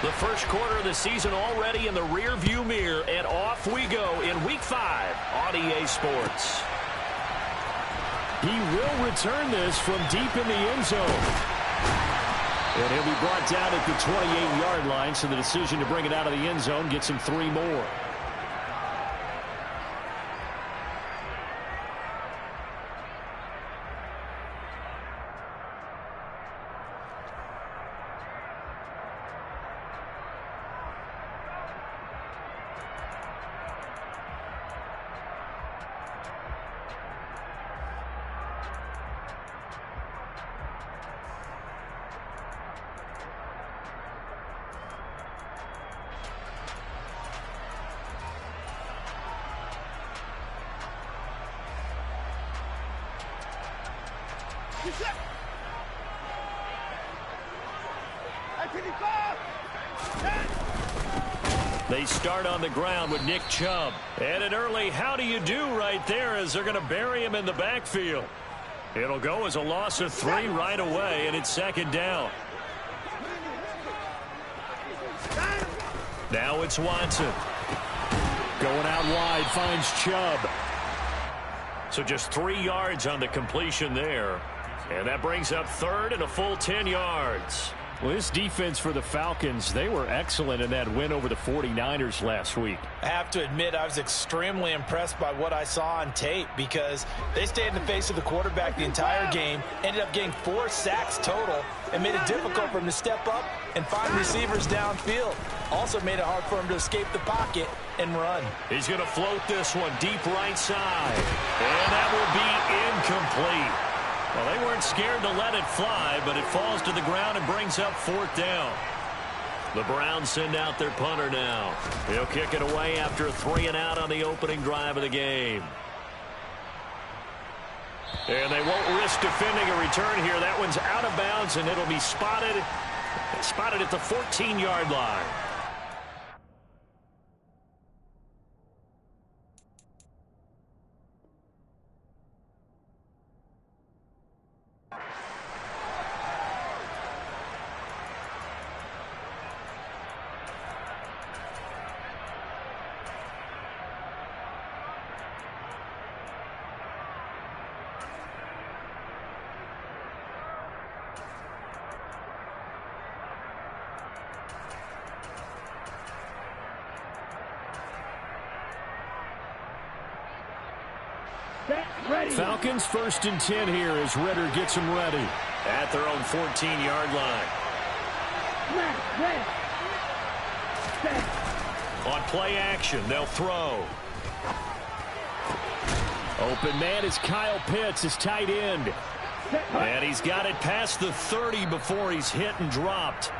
The first quarter of the season already in the rear-view mirror, and off we go in Week 5 on EA Sports. He will return this from deep in the end zone. And he'll be brought down at the 28-yard line, so the decision to bring it out of the end zone gets him 3 more. They start on the ground with Nick Chubb. And an early how do you do right there as they're going to bury him in the backfield. It'll go as a loss of 3 right away, and it's second down. Now it's Watson. Going out wide, finds Chubb. So just 3 yards on the completion there. And that brings up third and a full 10 yards. Well, this defense for the Falcons, they were excellent in that win over the 49ers last week. I have to admit, I was extremely impressed by what I saw on tape because they stayed in the face of the quarterback the entire game, ended up getting 4 sacks total, and made it difficult for him to step up and find receivers downfield. Also made it hard for him to escape the pocket and run. He's going to float this one deep right side. And that will be incomplete. Well, they weren't scared to let it fly, but it falls to the ground and brings up 4th down. The Browns send out their punter now. He'll kick it away after a 3-and-out on the opening drive of the game. And they won't risk defending a return here. That one's out of bounds, and it'll be spotted at the 14-yard line. Falcons 1st and 10 here as Ritter gets them ready. At their own 14-yard line. On play action, they'll throw. Open man is Kyle Pitts, his tight end. And he's got it past the 30 before he's hit and dropped.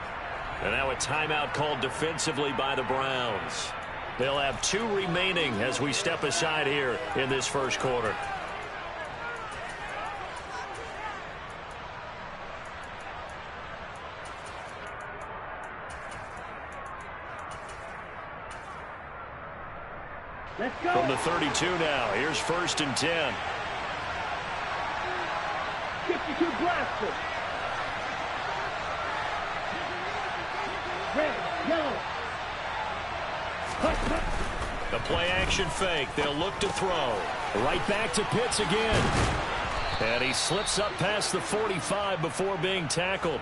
And now a timeout called defensively by the Browns. They'll have 2 remaining as we step aside here in this first quarter. Let's go. From the 32 now, here's 1st and 10. 52 blaster. Red, yellow. The play action fake. They'll look to throw. Right back to Pitts again. And he slips up past the 45 before being tackled.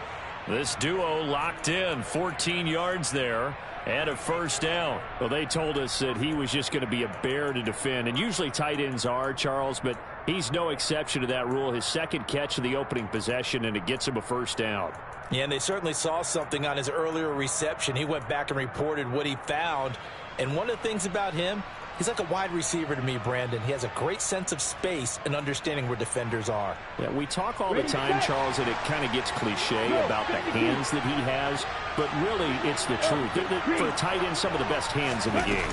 This duo locked in, 14 yards there. And a 1st down. Well, they told us that he was just going to be a bear to defend. And usually tight ends are, Charles, but he's no exception to that rule. His 2nd catch of the opening possession, and it gets him a 1st down. Yeah, and they certainly saw something on his earlier reception. He went back and reported what he found. And one of the things about him, he's like a wide receiver to me, Brandon. He has a great sense of space and understanding where defenders are. Yeah, we talk all the time, Charles, and it kind of gets cliche about the hands that he has, but really it's the truth. For a tight end, some of the best hands in the game.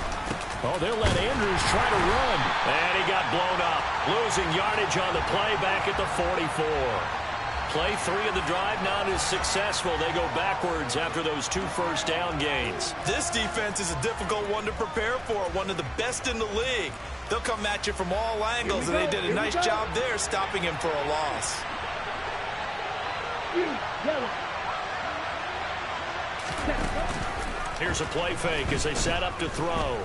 Oh, they'll let Andrews try to run. And he got blown up. Losing yardage on the play back at the 44. Play 3 of the drive not as successful. They go backwards after those 2 first down gains. This defense is a difficult one to prepare for, one of the best in the league. They'll come at you from all angles, and they did a nice job there stopping him for a loss. Here's a play fake as they set up to throw.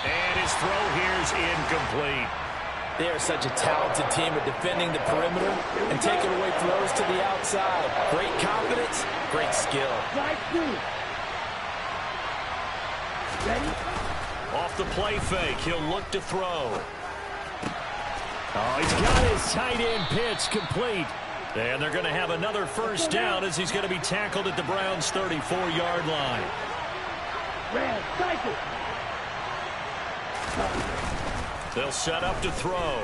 And his throw here's incomplete. They are such a talented team at defending the perimeter and taking away throws to the outside. Great confidence, great skill. Ready? Off the play fake, he'll look to throw. Oh, he's got his tight end pitch complete. And they're going to have another first down as he's going to be tackled at the Browns' 34-yard line. Red, cycle. They'll set up to throw.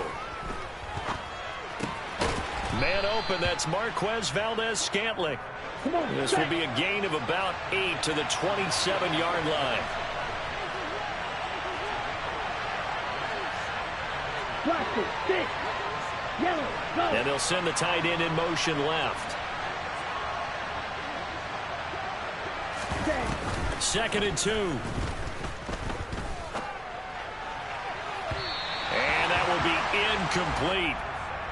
Man open, that's Marquez Valdez-Scantling. This will be a gain of about 8 to the 27-yard line. Black, 6, yellow, go. And they'll send the tight end in motion left. 2nd and 2. And that will be incomplete.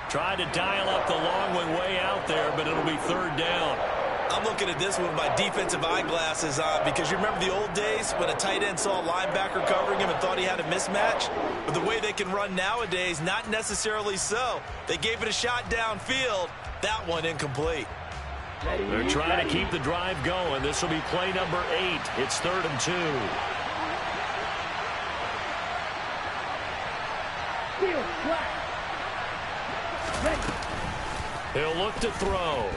Tried to dial up the long one way out there, but it'll be 3rd down. I'm looking at this with my defensive eyeglasses on because you remember the old days when a tight end saw a linebacker covering him and thought he had a mismatch? But the way they can run nowadays, not necessarily so. They gave it a shot downfield. That one incomplete. They're trying to keep the drive going. This will be play number 8. It's 3rd and 2. Field, black. Ready. He'll look to throw.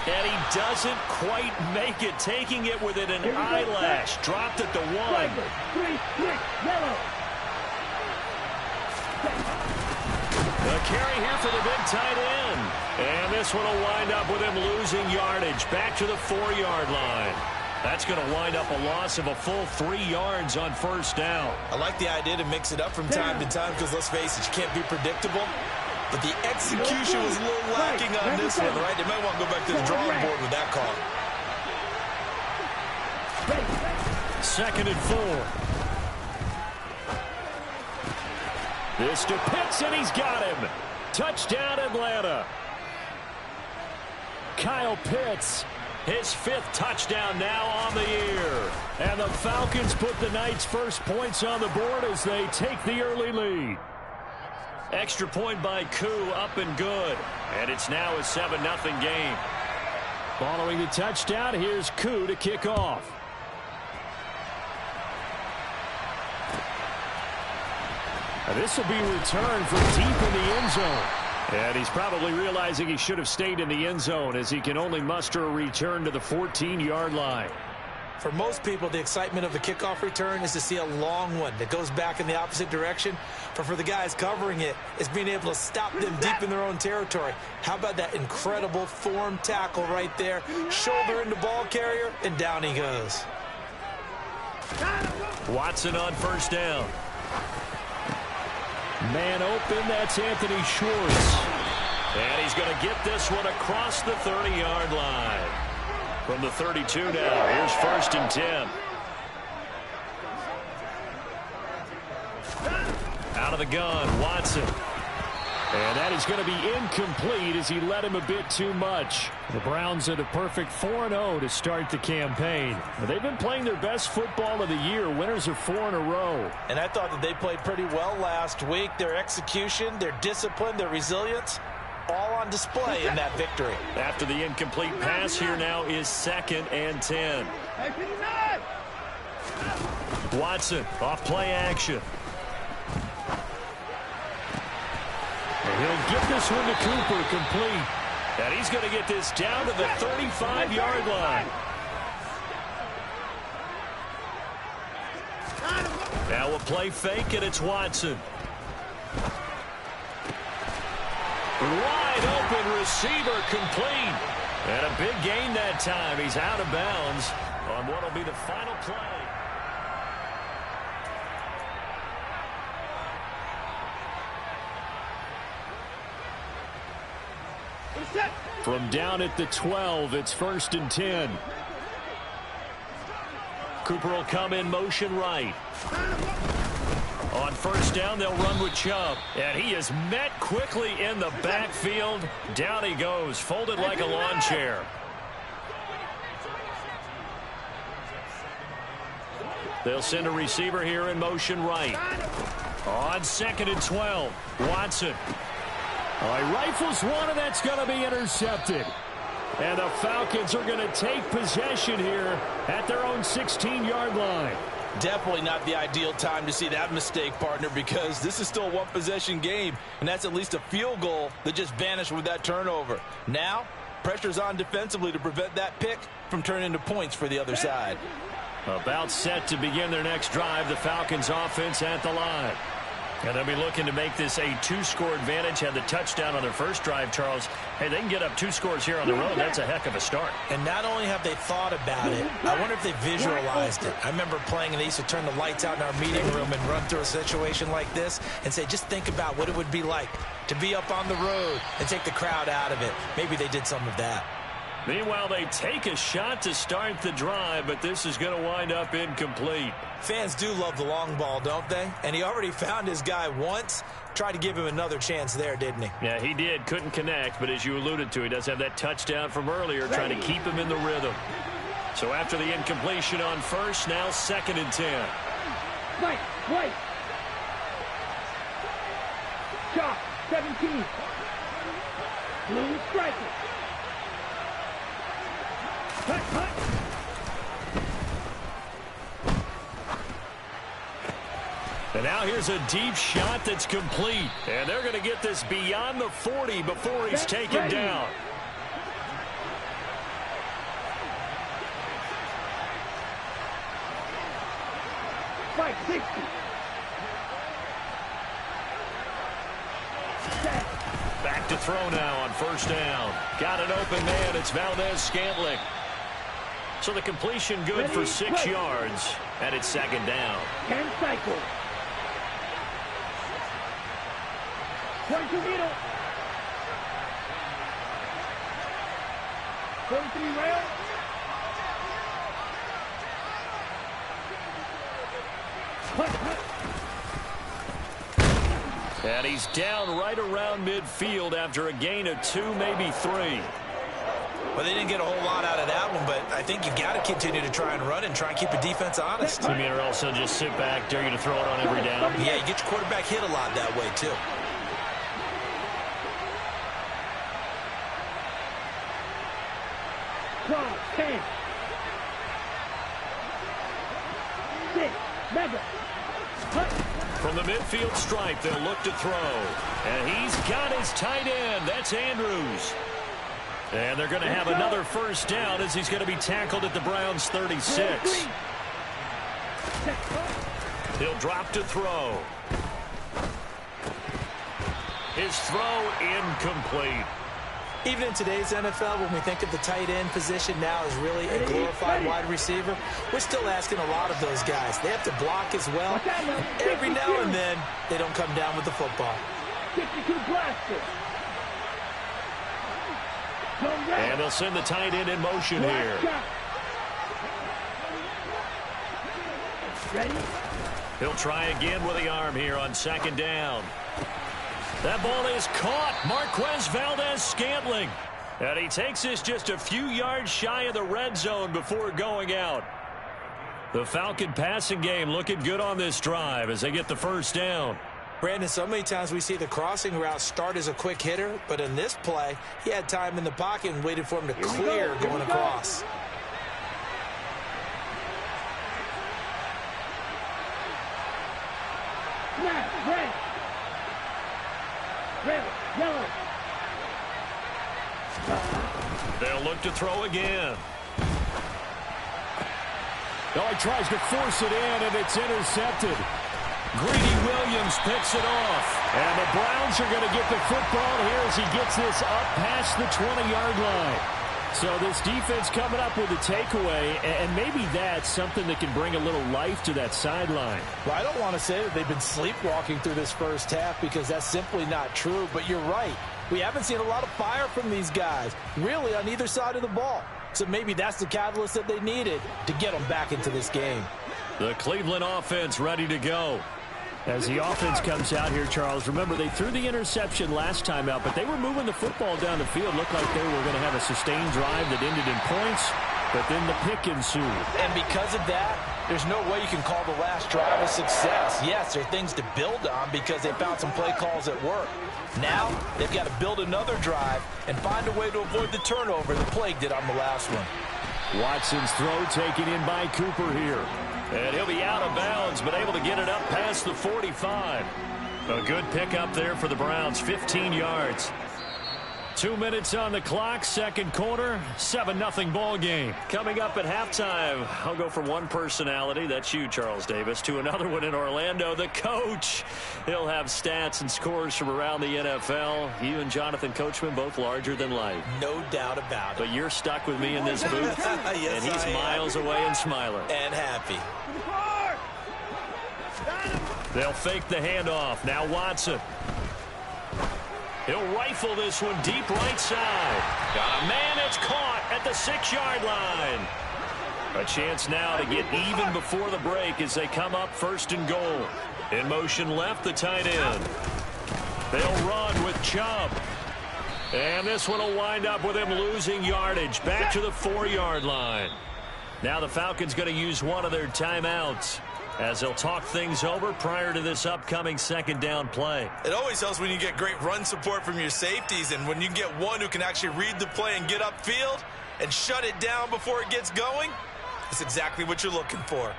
And he doesn't quite make it, taking it within an eyelash. Dropped at the 1. 3, 6, yellow. The carry here for the big tight end. And this one will wind up with him losing yardage. Back to the 4-yard line. That's going to wind up a loss of a full 3 yards on 1st down. I like the idea to mix it up from time to time because, let's face it, you can't be predictable. But the execution was a little lacking on this one, right? They might want to go back to the drawing board with that call. 2nd and 4. This to Pitts, and he's got him. Touchdown, Atlanta. Kyle Pitts, his 5th touchdown now on the year. And the Falcons put the night's first points on the board as they take the early lead. Extra point by Koo, up and good. And it's now a 7-0 game. Following the touchdown, here's Koo to kick off. This will be returned from deep in the end zone. And he's probably realizing he should have stayed in the end zone as he can only muster a return to the 14-yard line. For most people, the excitement of the kickoff return is to see a long one that goes back in the opposite direction. But for the guys covering it, it's being able to stop them deep in their own territory. How about that incredible form tackle right there? Shoulder into ball carrier, and down he goes. Watson on 1st down. Man open, that's Anthony Schwartz. And he's going to get this one across the 30-yard line. From the 32 now, here's 1st and 10. Out of the gun, Watson. And that is going to be incomplete as he led him a bit too much. The Browns at a perfect 4-0 to start the campaign. They've been playing their best football of the year. Winners of 4 in a row. And I thought that they played pretty well last week. Their execution, their discipline, their resilience, all on display in that victory. After the incomplete pass, here now is 2nd and 10. Watson off play action. And he'll get this one to Cooper complete. And he's going to get this down to the 35-yard line. Now a play fake, and it's Watson. Wide open receiver complete. And a big gain that time. He's out of bounds on what will be the final play. From down at the 12, it's 1st and 10. Cooper will come in motion right. On 1st down, they'll run with Chubb. And he is met quickly in the backfield. Down he goes, folded like a lawn chair. They'll send a receiver here in motion right. On 2nd and 12, Watson. He rifles one, and that's going to be intercepted. And the Falcons are going to take possession here at their own 16-yard line. Definitely not the ideal time to see that mistake, partner, because this is still a one-possession game, and that's at least a field goal that just vanished with that turnover. Now, pressure's on defensively to prevent that pick from turning into points for the other side. About set to begin their next drive, the Falcons offense at the line. And they'll be looking to make this a 2-score advantage. Had the touchdown on their first drive, Charles. Hey, they can get up 2 scores here on the road. That's a heck of a start. And not only have they thought about it, I wonder if they visualized it. I remember playing, and they used to turn the lights out in our meeting room and run through a situation like this and say, just think about what it would be like to be up on the road and take the crowd out of it. Maybe they did some of that. Meanwhile, they take a shot to start the drive, but this is going to wind up incomplete. Fans do love the long ball, don't they? And he already found his guy once. Tried to give him another chance there, didn't he? Yeah, he did. Couldn't connect, but as you alluded to, he does have that touchdown from earlier, trying to keep him in the rhythm. So after the incompletion on first, now 2nd and 10. Right. Chop, 17. Blue striker. Cut. And now here's a deep shot that's complete. And they're going to get this beyond the 40 before he's taken down. Fight 60. Back to throw now on first down. Got an open man. It's Valdez-Scantling. So the completion good for 6 yards. And it's 2nd down. 10 cycle. 22 needle. 43 rail. Cut. And he's down right around midfield after a gain of 2, maybe 3. Well, they didn't get a whole lot out of that one, but I think you've got to continue to try and run and try and keep the defense honest. You mean, or also just sit back, dare you to throw it on every down? Yeah, you get your quarterback hit a lot that way, too. Cross, 10. 6, mega. Cut. From the midfield stripe, they'll look to throw. And he's got his tight end. That's Andrews. And they're going to have another first down as he's going to be tackled at the Browns' 36. He'll drop to throw. His throw incomplete. Even in today's NFL, when we think of the tight end position now as really a glorified wide receiver, we're still asking a lot of those guys. They have to block as well. Every now and then, they don't come down with the football. 52 blaster. And they'll send the tight end in motion here. Ready? He'll try again with the arm here on 2nd down. That ball is caught. Marquez Valdez-Scantling. And he takes this just a few yards shy of the red zone before going out. The Falcon passing game looking good on this drive as they get the first down. Brandon, so many times we see the crossing route start as a quick hitter, but in this play, he had time in the pocket and waited for him to clear going across. Snap, red. Red, yellow. They'll look to throw again. Oh, he tries to force it in, and it's intercepted. Greedy Williams picks it off. And the Browns are going to get the football here as he gets this up past the 20-yard line. So this defense coming up with a takeaway, and maybe that's something that can bring a little life to that sideline. Well, I don't want to say that they've been sleepwalking through this first half because that's simply not true, but you're right. We haven't seen a lot of fire from these guys, really on either side of the ball. So maybe that's the catalyst that they needed to get them back into this game. The Cleveland offense ready to go. As the offense comes out here, Charles, remember they threw the interception last time out, but they were moving the football down the field. Looked like they were going to have a sustained drive that ended in points, but then the pick ensued. And because of that, there's no way you can call the last drive a success. Yes, there are things to build on because they found some play calls that work. Now, they've got to build another drive and find a way to avoid the turnover the Plague did on the last one. Watson's throw taken in by Cooper here. And he'll be out of bounds, but able to get it up past the 45. A good pickup there for the Browns, 15 yards. 2 minutes on the clock, second quarter, 7-0 ball game. Coming up at halftime, I'll go from one personality, that's you, Charles Davis, to another one in Orlando, the coach. He'll have stats and scores from around the NFL. You and Jonathan Coachman, both larger than life. No doubt about it. But you're stuck with me in this booth, yes, and he's miles away and smiling. And happy. They'll fake the handoff. Now Watson. He'll rifle this one deep right side. Got a man, it's caught at the 6-yard line. A chance now to get even before the break as they come up first and goal. In motion left, the tight end. They'll run with Chubb. And this one will wind up with him losing yardage back to the 4-yard line. Now the Falcons going to use one of their timeouts as they'll talk things over prior to this upcoming second down play. It always helps when you get great run support from your safeties, and when you get one who can actually read the play and get upfield and shut it down before it gets going, that's exactly what you're looking for.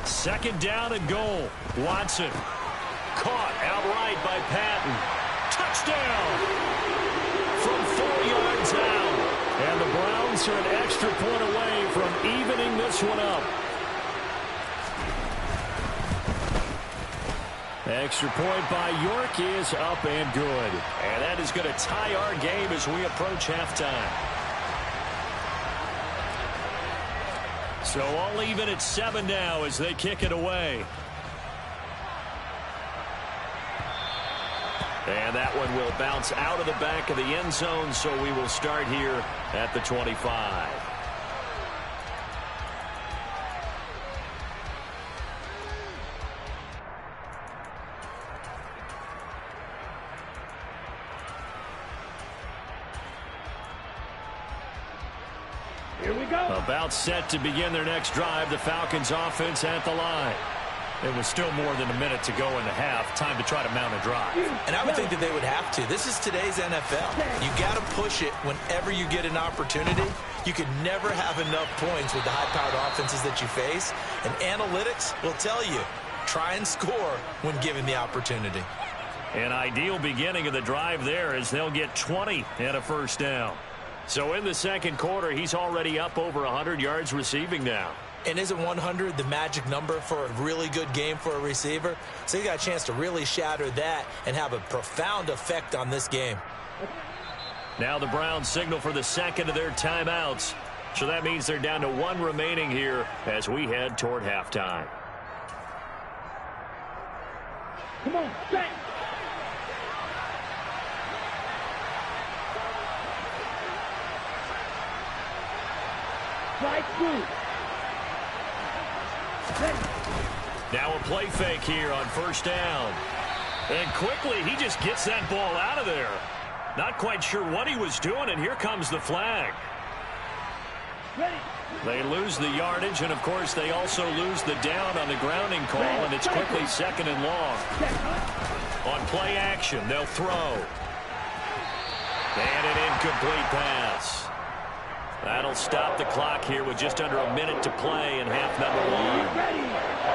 Second down and goal. Watson. Caught outright by Patton. Touchdown! From 4 yards out. And the Browns are an extra point away from evening this one up. Extra point by York is up and good. And that is going to tie our game as we approach halftime. So all even at 7 now as they kick it away. And that one will bounce out of the back of the end zone, so we will start here at the 25. Here we go. About set to begin their next drive. The Falcons offense at the line. It was still more than a minute to go in the half. Time to try to mount a drive. And I would think that they would have to. This is today's NFL. You got to push it whenever you get an opportunity. You can never have enough points with the high-powered offenses that you face. And analytics will tell you, try and score when given the opportunity. An ideal beginning of the drive there as they'll get 20 and a first down. So in the second quarter, he's already up over 100 yards receiving now. And isn't 100 the magic number for a really good game for a receiver? So he got a chance to really shatter that and have a profound effect on this game. Now the Browns signal for the second of their timeouts. So that means they're down to 1 remaining here as we head toward halftime. Come on, set. Right through. Now a play fake here on first down. And quickly, he just gets that ball out of there. Not quite sure what he was doing, and here comes the flag. Ready. They lose the yardage, and of course, they also lose the down on the grounding call, and it's quickly second and long. On play action, they'll throw. And an incomplete pass. That'll stop the clock here with just under a minute to play in half number 1.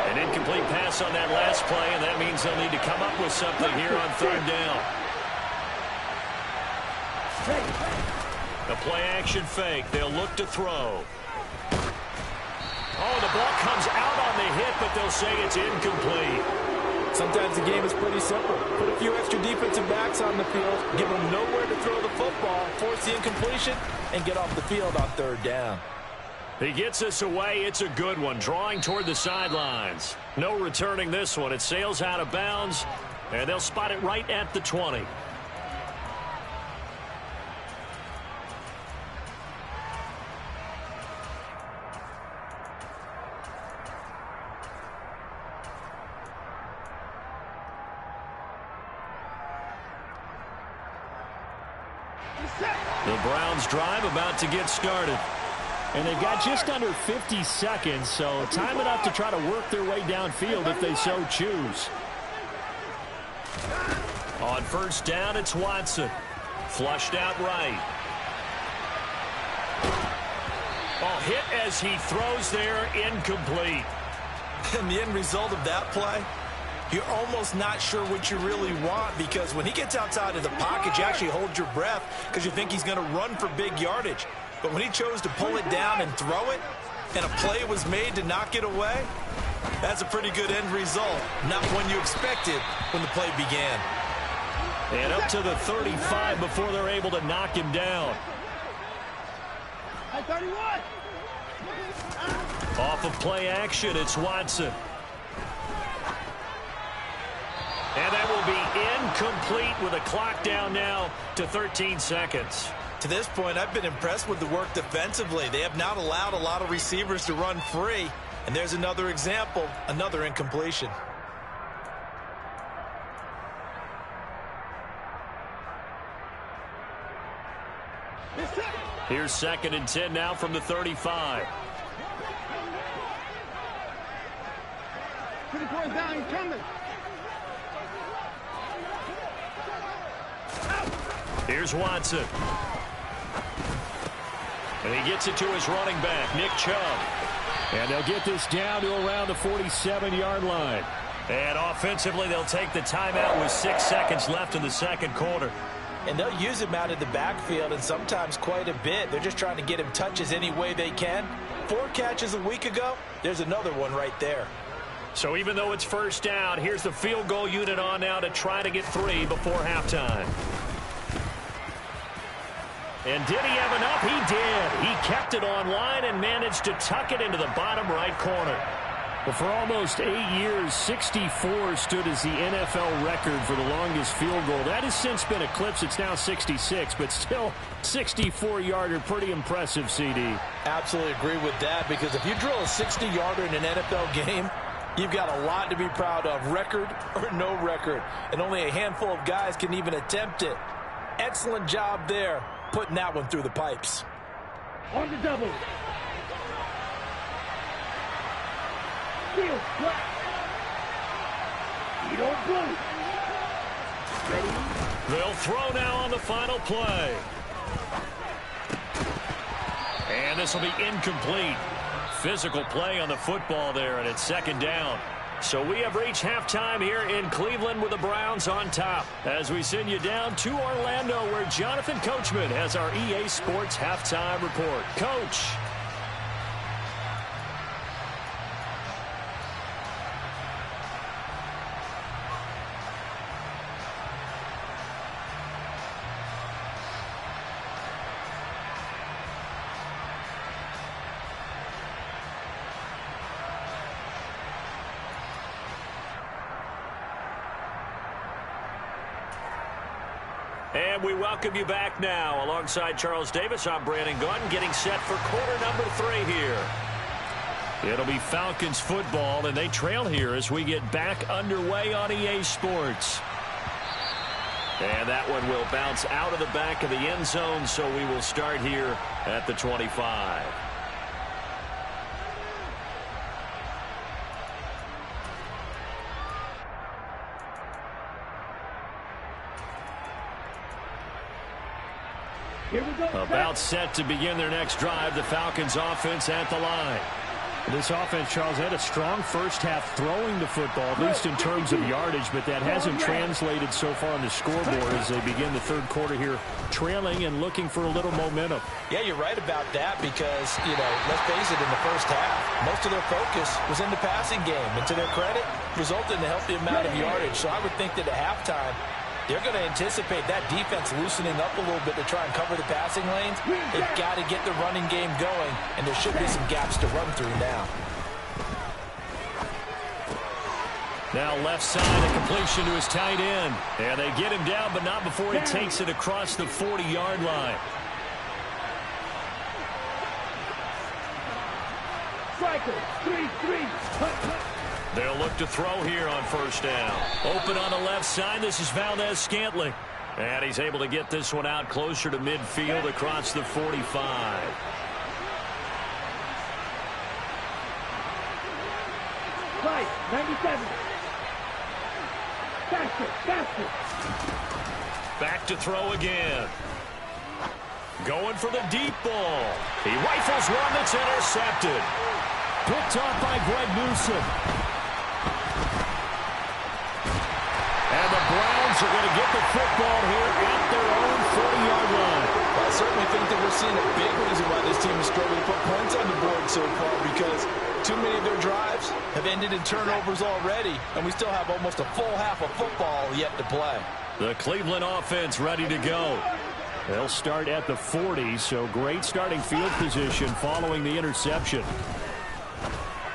An incomplete pass on that last play, and that means they'll need to come up with something here on third down. The play action fake. They'll look to throw. Oh, the ball comes out on the hit, but they'll say it's incomplete. Sometimes the game is pretty simple. Put a few extra defensive backs on the field, give them nowhere to throw the football, force the incompletion, and get off the field on third down. He gets us away. It's a good one, drawing toward the sidelines. No returning this one. It sails out of bounds, and they'll spot it right at the 20. The Browns drive about to get started. And they've got just under 50 seconds, so time enough to try to work their way downfield if they so choose. On first down, it's Watson. Flushed out right. Oh, hit as he throws there, incomplete. And the end result of that play, you're almost not sure what you really want, because when he gets outside of the pocket, you actually hold your breath because you think he's going to run for big yardage. But when he chose to pull it down and throw it, and a play was made to knock it away, that's a pretty good end result. Not one you expected when the play began. And up to the 35 before they're able to knock him down. 31. Off of play action, it's Watson. And that will be incomplete with a clock down now to 13 seconds. To this point, I've been impressed with the work defensively. They have not allowed a lot of receivers to run free. And there's another example, another incompletion. Here's 2nd and 10 now from the 35. 24 down, he's coming. Here's Watson. And he gets it to his running back, Nick Chubb. And they'll get this down to around the 47-yard line. And offensively, they'll take the timeout with 6 seconds left in the second quarter. And they'll use him out of the backfield, and sometimes quite a bit. They're just trying to get him touches any way they can. 4 catches a week ago, there's another one right there. So even though it's first down, here's the field goal unit on now to try to get 3 before halftime. And did he have enough? He did. He kept it on line and managed to tuck it into the bottom right corner. Well, for almost 8 years, 64 stood as the NFL record for the longest field goal. That has since been eclipsed. It's now 66, but still 64-yarder. Pretty impressive, CD. Absolutely agree with that, because if you drill a 60-yarder in an NFL game, you've got a lot to be proud of, record or no record. And only a handful of guys can even attempt it. Excellent job there, putting that one through the pipes. On the double. Field flat. You don't blue. Ready? They'll throw now on the final play. And this will be incomplete. Physical play on the football there, and it's 2nd down. So we have reached halftime here in Cleveland with the Browns on top, as we send you down to Orlando, where Jonathan Coachman has our EA Sports halftime report. Coach. And we welcome you back now. Alongside Charles Davis, I'm Brandon Gunn, getting set for quarter number 3 here. It'll be Falcons football, and they trail here as we get back underway on EA Sports. And that one will bounce out of the back of the end zone, so we will start here at the 25. Here we go. About set to begin their next drive, the Falcons offense at the line. This offense, Charles, had a strong first half throwing the football, at least in terms of yardage, but that hasn't translated so far on the scoreboard as they begin the third quarter here, trailing and looking for a little momentum. Yeah, you're right about that, because, let's face it, in the first half, most of their focus was in the passing game. And to their credit, resulted in a healthy amount of yardage. So I would think that at halftime, they're going to anticipate that defense loosening up a little bit to try and cover the passing lanes. They've got to get the running game going, and there should be some gaps to run through now. Now left side, a completion to his tight end. And they get him down, but not before he takes it across the 40-yard line. Striker, 3-3. They'll look to throw here on first down. Open on the left side. This is Valdez-Scantling. And he's able to get this one out closer to midfield across the 45. Right, 97. Faster, faster. Back to throw again. Going for the deep ball. He rifles one that's intercepted. Picked off by Greg Newsom. And the Browns are going to get the football here at their own 40-yard line. Well, I certainly think that we're seeing a big reason why this team is struggling to put points on the board so far, because too many of their drives have ended in turnovers already, and we still have almost a full half of football yet to play. The Cleveland offense ready to go. They'll start at the 40, so great starting field position following the interception.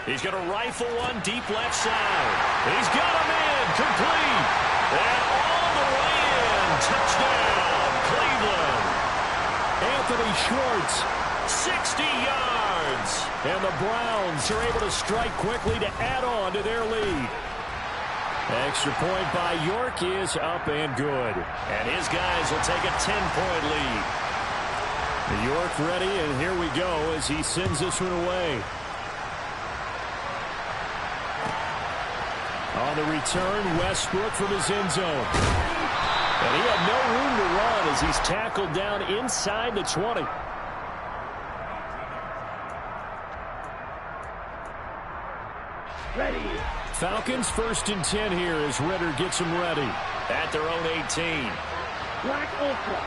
He's going to rifle one deep left side. He's got him in, complete. And all the way in, touchdown, Cleveland. Anthony Schwartz, 60 yards. and the Browns are able to strike quickly to add on to their lead. Extra point by York is up and good. And his guys will take a 10-point lead. York ready, and here we go as he sends this one away. On the return, Westbrook from his end zone. And he had no room to run as he's tackled down inside the 20. Ready. Falcons 1st and 10 here as Ritter gets them ready. At their own 18. Black Ultra.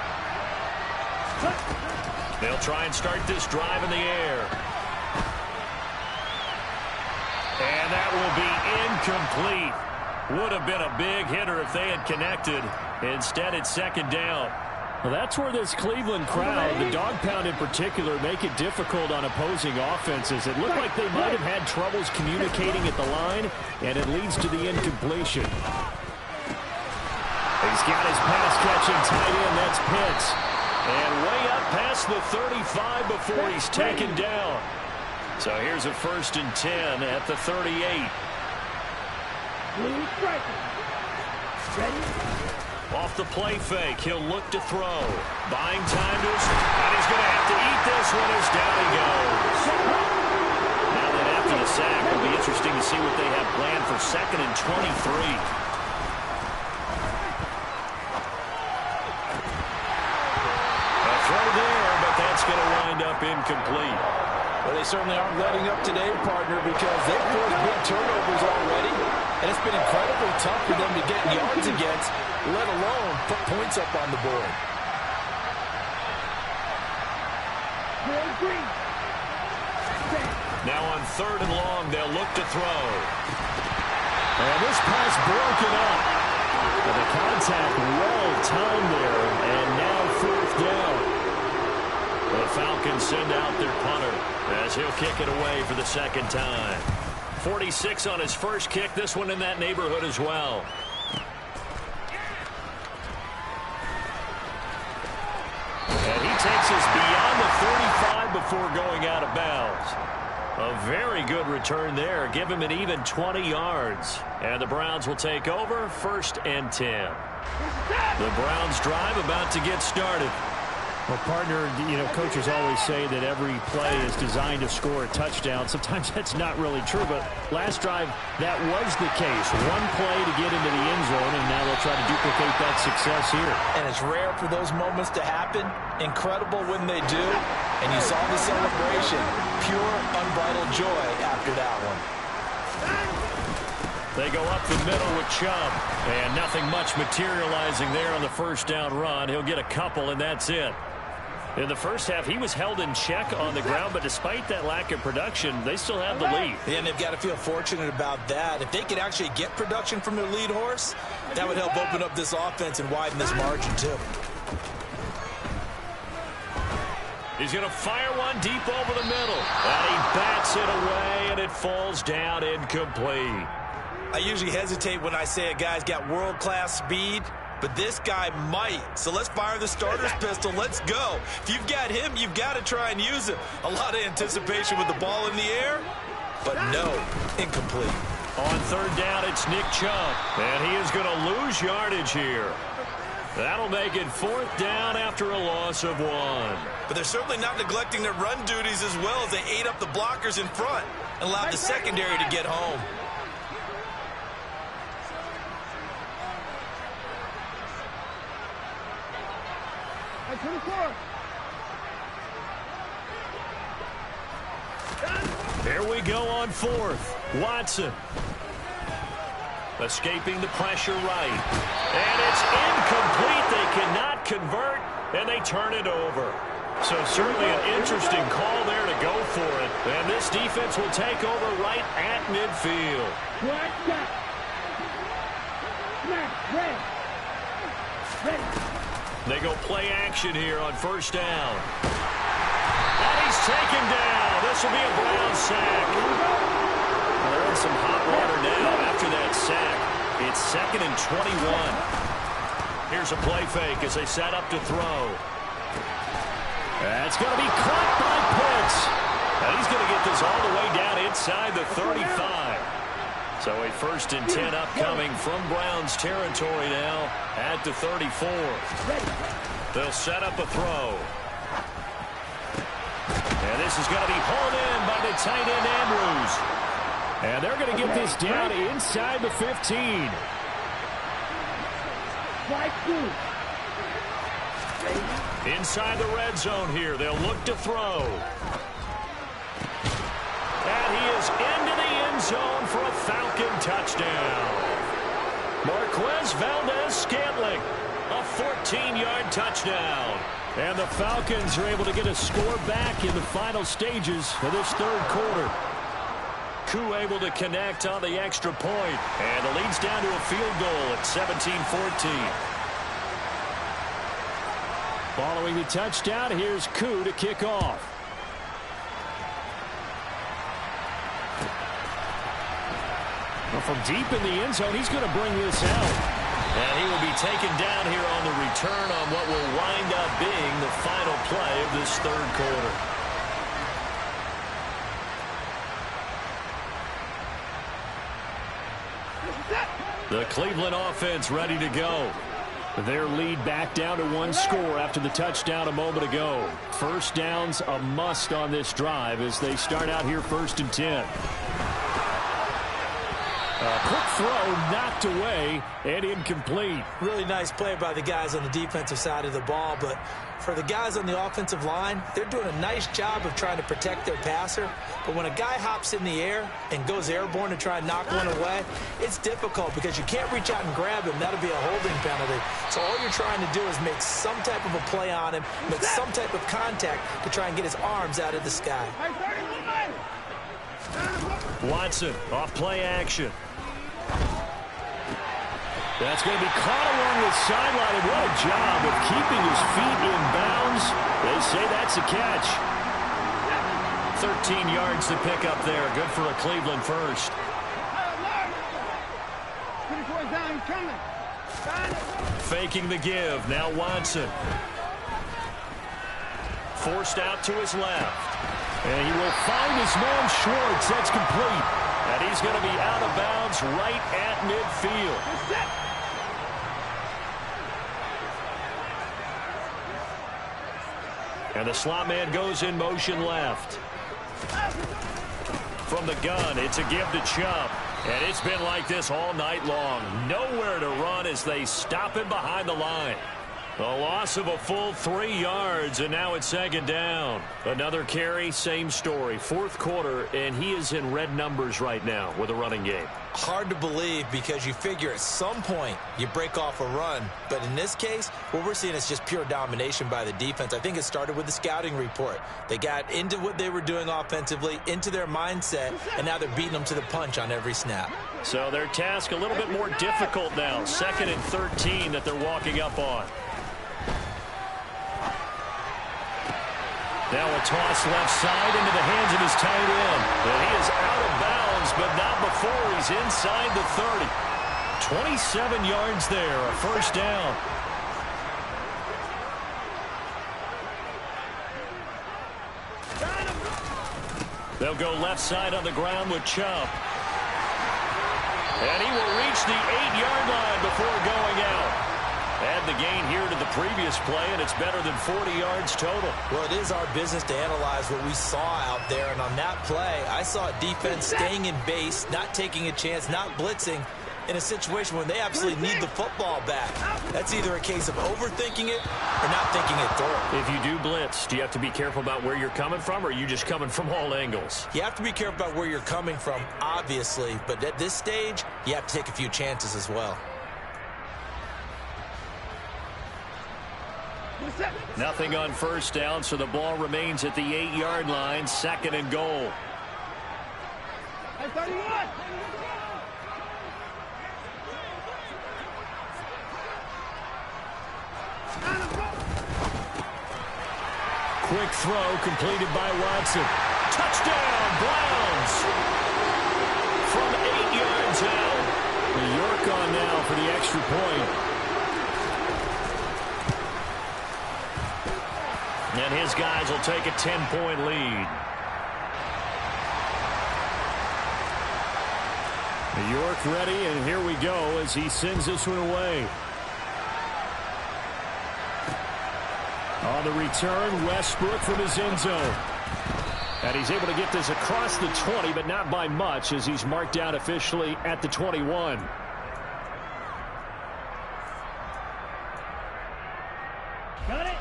They'll try and start this drive in the air. And that will be incomplete. Would have been a big hitter if they had connected. Instead, it's second down. Well, that's where this Cleveland crowd, the dog pound in particular, make it difficult on opposing offenses. It looked like they might have had troubles communicating at the line, and it leads to the incompletion. He's got his pass-catching tight end. That's Pitts. And way up past the 35 before he's taken down. So here's a 1st and 10 at the 38. Blue striker. Ready. Off the play fake, he'll look to throw. Buying time to his, and he's going to have to eat this one as down he goes. Now that after the sack, it'll be interesting to see what they have planned for 2nd and 23. A throw there, but that's going to wind up incomplete. Well, they certainly aren't letting up today, partner, because they've forced big turnovers already, and it's been incredibly tough for them to get yards against, let alone put points up on the board. Now on 3rd and long, they'll look to throw. And this pass broken up. And the contact well timed there, and now 4th down. The Falcons send out their punter as he'll kick it away for the 2nd time. 46 on his first kick, this one in that neighborhood as well. And he takes us beyond the 35 before going out of bounds. A very good return there. Give him an even 20 yards. And the Browns will take over 1st and 10. The Browns drive about to get started. Well, partner, you know, coaches always say that every play is designed to score a touchdown. Sometimes that's not really true, but last drive, that was the case. One play to get into the end zone, and now they'll try to duplicate that success here. And it's rare for those moments to happen. Incredible when they do. And you saw the celebration. Pure, unbridled joy after that one. They go up the middle with Chubb. And nothing much materializing there on the 1st down run. He'll get a couple, and that's it. In the first half, he was held in check on the ground, but despite that lack of production, they still have the lead. And they've got to feel fortunate about that. If they could actually get production from their lead horse, that would help open up this offense and widen this margin, too. He's going to fire one deep over the middle. And he bats it away, and it falls down incomplete. I usually hesitate when I say a guy's got world-class speed, but this guy might. So let's fire the starter's pistol. Let's go. If you've got him, you've got to try and use him. A lot of anticipation with the ball in the air, but no, incomplete. On 3rd down, it's Nick Chubb, and he is going to lose yardage here. That'll make it 4th down after a loss of 1. But they're certainly not neglecting their run duties as well as they ate up the blockers in front and allowed the secondary to get home. Here we go on 4th. Watson. Escaping the pressure right. And it's incomplete. They cannot convert, and they turn it over. So certainly an interesting call there to go for it. And this defense will take over right at midfield. They go play action here on 1st down. And he's taken down. This will be a Brown sack. Well, they're in some hot water now after that sack. It's 2nd and 21. Here's a play fake as they set up to throw. That's going to be caught by Pitts. And he's going to get this all the way down inside the 35. So a 1st and 10 upcoming from Browns territory now at the 34. They'll set up a throw. And this is going to be hauled in by the tight end Andrews. And they're going to get this down inside the 15. Inside the red zone here. They'll look to throw. And he is into the end zone for a Falcon touchdown. Marquez Valdez-Scantling, a 14-yard touchdown. And the Falcons are able to get a score back in the final stages of this 3rd quarter. Koo able to connect on the extra point, and the lead's down to a field goal at 17-14. Following the touchdown, here's Koo to kick off. Well, from deep in the end zone, he's going to bring this out. And he will be taken down here on the return on what will wind up being the final play of this 3rd quarter. The Cleveland offense ready to go. Their lead back down to 1 score after the touchdown a moment ago. 1st down's a must on this drive as they start out here 1st and 10. A quick throw knocked away and incomplete. Really nice play by the guys on the defensive side of the ball, but for the guys on the offensive line, they're doing a nice job of trying to protect their passer. But when a guy hops in the air and goes airborne to try and knock one away, it's difficult because you can't reach out and grab him. That'll be a holding penalty. So all you're trying to do is make some type of a play on him, make some type of contact to try and get his arms out of the sky. Watson off play action. That's going to be caught along the sideline, and what a job of keeping his feet in bounds. They say that's a catch. 13 yards to pick up there. Good for a Cleveland first. Faking the give. Now Watson. Forced out to his left. And he will find his man Schwartz. That's complete. And he's going to be out of bounds right at midfield. And the slot man goes in motion left. From the gun, it's a give to Chubb. And it's been like this all night long. Nowhere to run as they stop him behind the line. A loss of a full 3 yards, and now it's 2nd down. Another carry, same story. 4th quarter, and he is in red numbers right now with a running game. Hard to believe because you figure at some point you break off a run. But in this case, what we're seeing is just pure domination by the defense. I think it started with the scouting report. They got into what they were doing offensively, into their mindset, and now they're beating them to the punch on every snap. So their task a little bit more difficult now. 2nd and 13 that they're walking up on. Now a toss left side into the hands of his tight end. And he is out of bounds, but not before he's inside the 30. 27 yards there, a 1st down. They'll go left side on the ground with Chubb. And he will reach the 8-yard line before going out. And the gain previous play, and it's better than 40 yards total. Well, it is our business to analyze what we saw out there, and on that play, I saw defense staying in base, not taking a chance, not blitzing, in a situation when they absolutely need the football back. That's either a case of overthinking it or not thinking it through. If you do blitz, do you have to be careful about where you're coming from, or are you just coming from all angles? You have to be careful about where you're coming from, obviously, but at this stage, you have to take a few chances as well. Nothing on first down, so the ball remains at the 8-yard line, 2nd and goal. 31. Quick throw completed by Watson. Touchdown, Browns! From 8 yards out. New York on now for the extra point. And his guys will take a 10-point lead. New York ready, and here we go as he sends this one away. On the return, Westbrook from his end zone. And he's able to get this across the 20, but not by much, as he's marked out officially at the 21. Got it.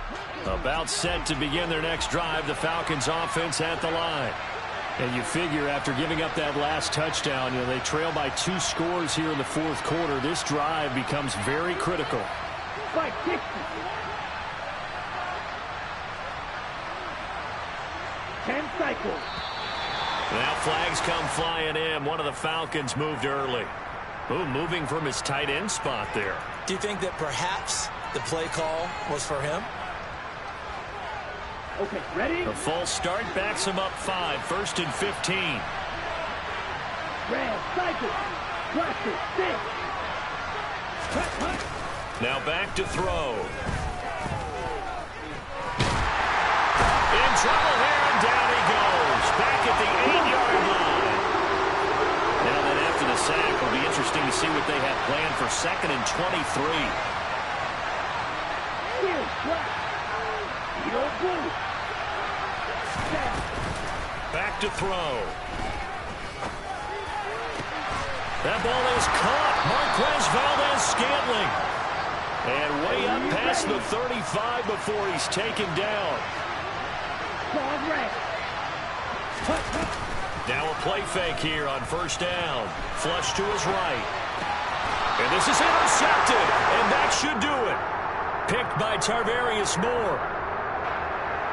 About set to begin their next drive, the Falcons offense at the line. And you figure after giving up that last touchdown, they trail by 2 scores here in the 4th quarter. This drive becomes very critical. 560. Cycles. Now flags come flying in. One of the Falcons moved early. Ooh, moving from his tight end spot there. Do you think that perhaps the play call was for him? Okay, ready? A false start backs him up 5, 1st and 15. Red, cycle. Cluster, 6. Cut. Now back to throw. In trouble here. Down he goes, back at the 8-yard line. Now then after the sack, it'll be interesting to see what they have planned for 2nd and 23. Back to throw. That ball is caught. Marquez Valdes-Scantling. And way up past the 35 before he's taken down. Now a play fake here on 1st down. Flush to his right. And this is intercepted. And that should do it. Picked by Tarvarius Moore.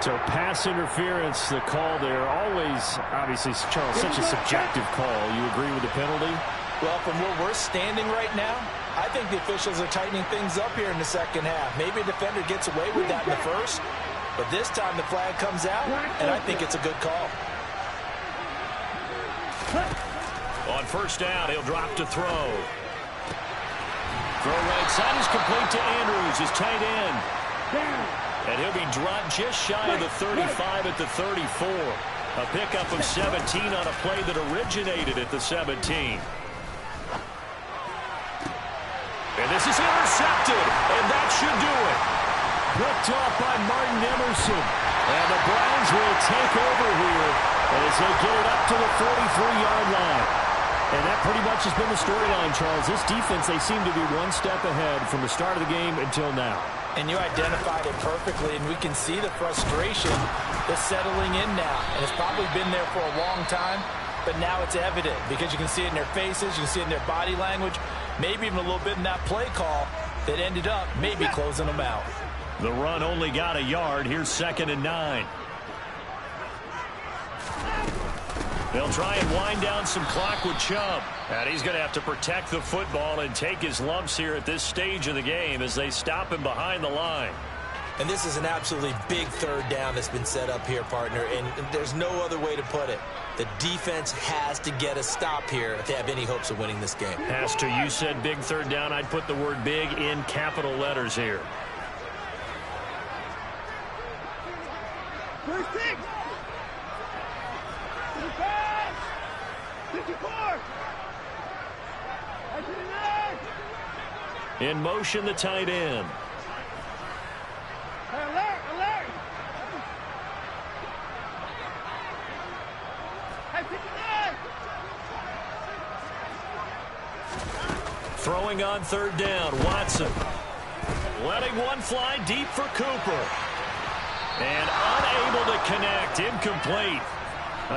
So pass interference, the call there. Always, obviously, Charles, such a subjective call. You agree with the penalty? Well, from where we're standing right now, I think the officials are tightening things up here in the 2nd half. Maybe a defender gets away with that in the 1st. But this time the flag comes out, and I think it's a good call. On 1st down, he'll drop to throw. Throw right side is complete to Andrews, his tight end. And he'll be dropped just shy of the 35 at the 34. A pickup of 17 on a play that originated at the 17. And this is intercepted, and that should do it. Picked off by Martin Emerson. And the Browns will take over here as they get it up to the 43-yard line. And that pretty much has been the storyline, Charles. This defense, they seem to be one step ahead from the start of the game until now. And you identified it perfectly, and we can see the frustration that's settling in now. And it's probably been there for a long time, but now it's evident because you can see it in their faces, you can see it in their body language, maybe even a little bit in that play call that ended up maybe closing them out. The run only got a yard. Here's 2nd and 9. They'll try and wind down some clock with Chubb. And he's going to have to protect the football and take his lumps here at this stage of the game as they stop him behind the line. And this is an absolutely big 3rd down that's been set up here, partner, and there's no other way to put it. The defense has to get a stop here if they have any hopes of winning this game. Has to. You said big 3rd down. I'd put the word big in capital letters here. 1st 6. 54. In motion, the tight end. Throwing on third down, Watson. Letting one fly deep for Cooper. And unable to connect, incomplete.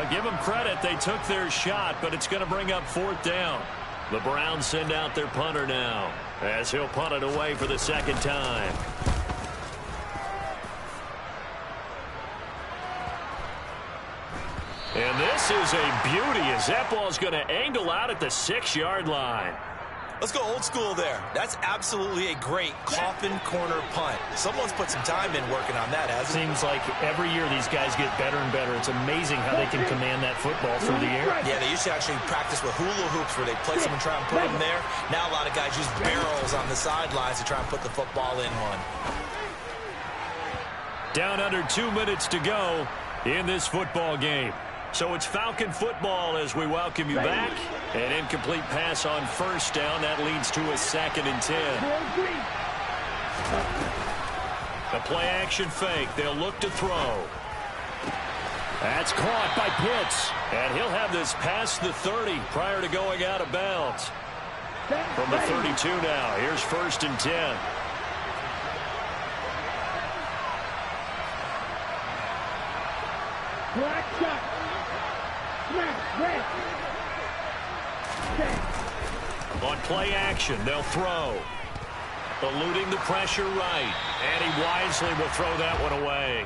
Give them credit, they took their shot, but it's going to bring up fourth down. The Browns send out their punter now, as he'll punt it away for the second time. And this is a beauty as that ball's going to angle out at the 6-yard line. Let's go old school there. That's absolutely a great coffin corner punt. Someone's put some time in working on that, hasn't it? Seems like every year these guys get better and better. It's amazing how they can command that football through the air. Yeah, they used to actually practice with hula hoops where they place them and try and put them there. Now a lot of guys use barrels on the sidelines to try and put the football in one. Down under 2 minutes to go in this football game. So it's Falcon football as we welcome you back. An incomplete pass on first down. That leads to a 2nd and 10. A play-action fake. They'll look to throw. That's caught by Pitts. And he'll have this past the 30 prior to going out of bounds. From the 32 now. Here's 1st and 10. Black shot. Smash, red. On play action, they'll throw. Eluding the pressure right. And he wisely will throw that one away.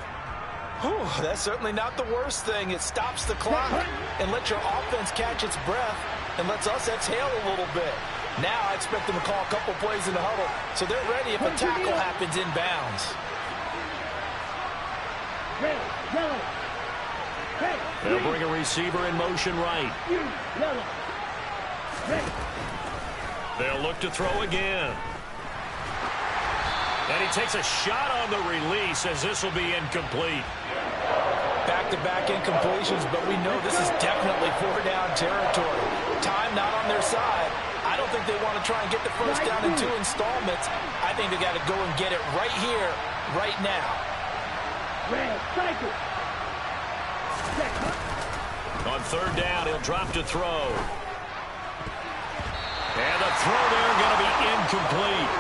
Whew, that's certainly not the worst thing. It stops the clock and lets your offense catch its breath and lets us exhale a little bit. Now I expect them to call a couple plays in the huddle so they're ready if a tackle happens inbounds. Red, yellow. They'll bring a receiver in motion right. Yellow. Red. They'll look to throw again. And he takes a shot on the release as this will be incomplete. Back-to-back incompletions, but we know this is definitely 4-down territory. Time not on their side. I don't think they want to try and get the first down in 2 installments. I think they got to go and get it right here, right now. Red, cycle. On third down, he'll drop to throw. And the throw there going to be incomplete.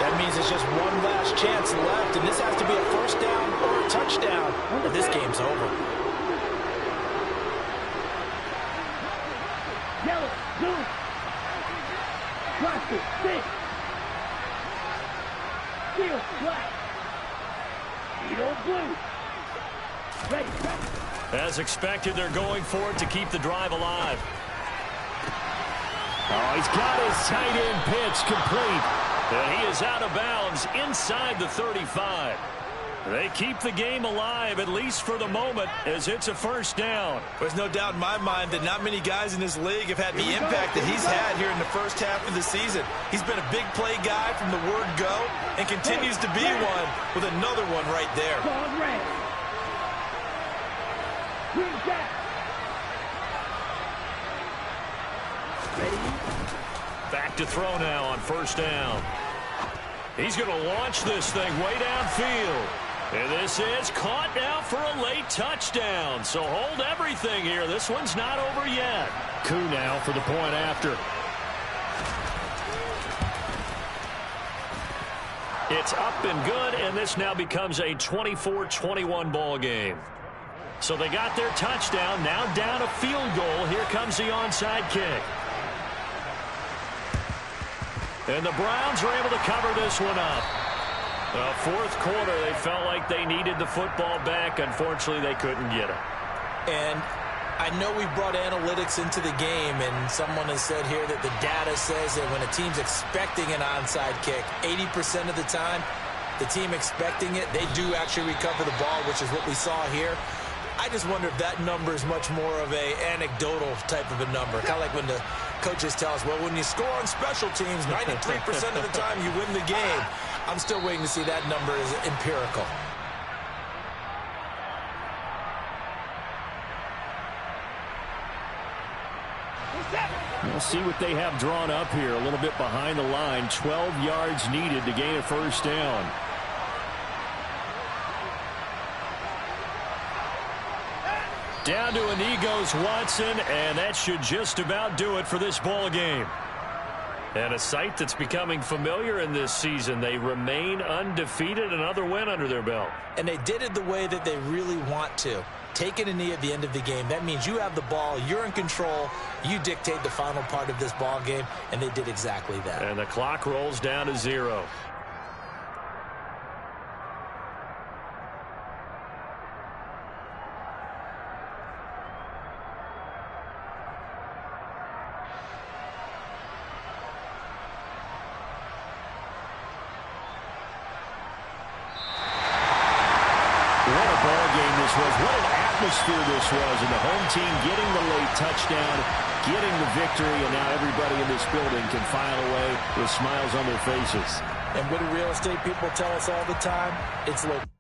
That means it's just one last chance left, and this has to be a first down or a touchdown, or this game's over. Yellow, blue. Plastic, stick. Steel, black. Steel, blue. Ready, ready. As expected, they're going for it to keep the drive alive. Oh, he's got his tight end pitch complete. And he is out of bounds inside the 35. They keep the game alive, at least for the moment, as it's a first down. There's no doubt in my mind that not many guys in this league have had the impact that he's had here in the first half of the season. He's been a big play guy from the word go and continues to be one with another one right there. Dog red. Green jack. Ready? Back to throw now on first down. He's going to launch this thing way downfield. And this is caught now for a late touchdown. So hold everything here. This one's not over yet. Coup now for the point after. It's up and good, and this now becomes a 24-21 ball game. So they got their touchdown, now down a field goal. Here comes the onside kick. And the Browns were able to cover this one up. Fourth quarter, they felt like they needed the football back. Unfortunately, they couldn't get it. And I know we brought analytics into the game, and someone has said here that the data says that when a team's expecting an onside kick, 80% of the time, the team expecting it, they do actually recover the ball, which is what we saw here. I just wonder if that number is much more of a anecdotal type of a number. Kind of like when the coaches tell us, well, when you score on special teams, 93% of the time you win the game. I'm still waiting to see that number is empirical. We'll see what they have drawn up here. A little bit behind the line. 12 yards needed to gain a first down. Down to a knee goes Watson, and that should just about do it for this ball game. And a sight that's becoming familiar in this season. They remain undefeated, another win under their belt. And they did it the way that they really want to. Taking a knee at the end of the game, that means you have the ball, you're in control, you dictate the final part of this ball game, and they did exactly that. And the clock rolls down to 0. What an atmosphere this was, and the home team getting the late touchdown, getting the victory, and now everybody in this building can file away with smiles on their faces. And what do real estate people tell us all the time? It's look.